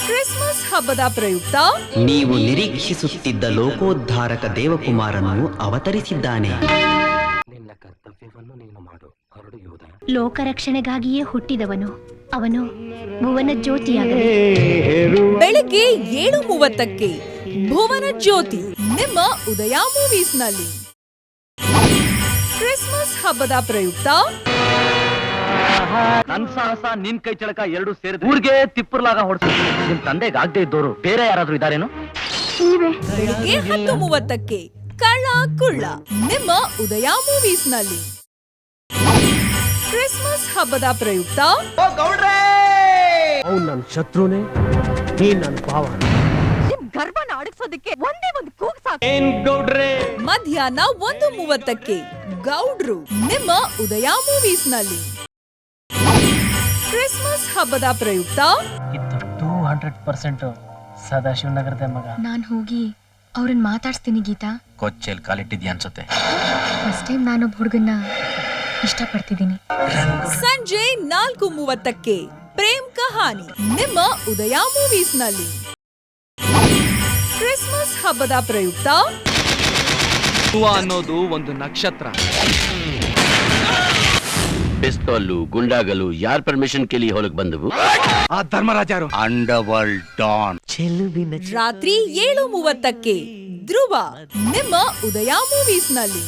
Christmas ಹಬ್ಬದ ಪ್ರಯುಕ್ತ ನೀವು ನಿರೀಕ್ಷಿಸುತ್ತಿದ್ದ ಲೋಕೋದ್ಧಾರಕ ದೇವಕುಮಾರನು ಅವತರಿಸಿದ್ದಾನೆ. ನಿನ್ನ ಕರ್ತವ್ಯವನ್ನು ನೀನು ಮಾಡು, ಹೊರಡು ಯೋಧ. ಲೋಕರಕ್ಷಣೆಗಾಗಿಯೇ ಹುಟ್ಟಿದವನು, ಅವನು ಭುವನ ಜ್ಯೋತಿಯಾಗಲಿ. ಬೆಳಿಗ್ಗೆ 7:30ಕ್ಕೆ ಭುವನ ಜ್ಯೋತಿ ನಿಮ್ಮ ಉದಯ ಮೂವೀಸ್ನಲ್ಲಿ. ಕ್ರಿಸ್ಮಸ್ ಹಬ್ಬದ ಪ್ರಯುಕ್ತ ನನ್ ಸಾಹಸ ನಿನ್ ಕೈ ಚಳಕ ಎರಡು ಸೇರಿದ ಊರ್ಗೆ ತಿಪ್ಪರ್ಲಾಗ ಹೊಡ್ಸ. ನಿಮ್ ತಂದೆಗಾಗದೆ ಇದ್ದೋರು ಬೇರೆ ಯಾರಾದ್ರೂ ಇದಾರೇನು? ಬೆಳಿಗ್ಗೆ 10:30ಕ್ಕೆ ಕಳ್ಳ ಕುಳ್ಳ ನಿಮ್ಮ ಉದಯ ಮೂವೀಸ್ನಲ್ಲಿ. ಕ್ರಿಸ್ಮಸ್ ಹಬ್ಬದ ಪ್ರಯುಕ್ತ ಅವ್ನು ನನ್ನ ಶತ್ರುನೇ, ನೀನ್ ನನ್ನ ಭಾವ. ಗರ್ಭನ ಅಡಗಿಸೋದಕ್ಕೆ ಒಂದೇ ಒಂದು ಕೂಗು ಸಾಕು. ಮಧ್ಯಾಹ್ನ 1:30ಕ್ಕೆ ಗೌಡ್ರು ನಿಮ್ಮ ಉದಯ ಮೂವೀಸ್ನಲ್ಲಿ. ಕ್ರಿಸ್ಮಸ್ ಹಬ್ಬದ ಪ್ರಯುಕ್ತ ಇದು 200% ಸದಾಶಿವನಗರದ ಮಗ. ನಾನ್ ಹೋಗಿ ಅವ್ರನ್ನ ಮಾತಾಡ್ಸ್ತೀನಿ ಗೀತಾ. ಕೊಚ್ಚೆಲ್ ಕಾಲಿಟ್ಟಿದ್ಯಾ ಅನ್ಸುತ್ತೆ. ಫಸ್ಟ್ ಟೈಮ್ ನಾನೊಬ್ಬ ಹುಡುಗನ್ನ ಇಷ್ಟಪಡ್ತಿದ್ದೀನಿ. ಸಂಜೆ 4:30ಕ್ಕೆ ಪ್ರೇಮ್ ಕಹಾನಿ ನಿಮ್ಮ ಉದಯ ಮೂವೀಸ್ನಲ್ಲಿ. ಕ್ರಿಸ್ಮಸ್ ಹಬ್ಬದ ಪ್ರಯುಕ್ತ ಅನ್ನೋದು ಒಂದು ನಕ್ಷತ್ರ. ಪಿಸ್ತೂಲು ಗುಂಡಾಗಲು ಯಾರ್ ಪರ್ಮಿಷನ್ ಕೇಳಿ ಹೊಲಕ್ ಬಂದವು? ಆ ಧರ್ಮರಾಜರು. Underworld Don. ರಾತ್ರಿ 7:30ಕ್ಕೆ ಧ್ರುವ ನಿಮ್ಮ ಉದಯ ಮೂವೀಸ್ನಲ್ಲಿ.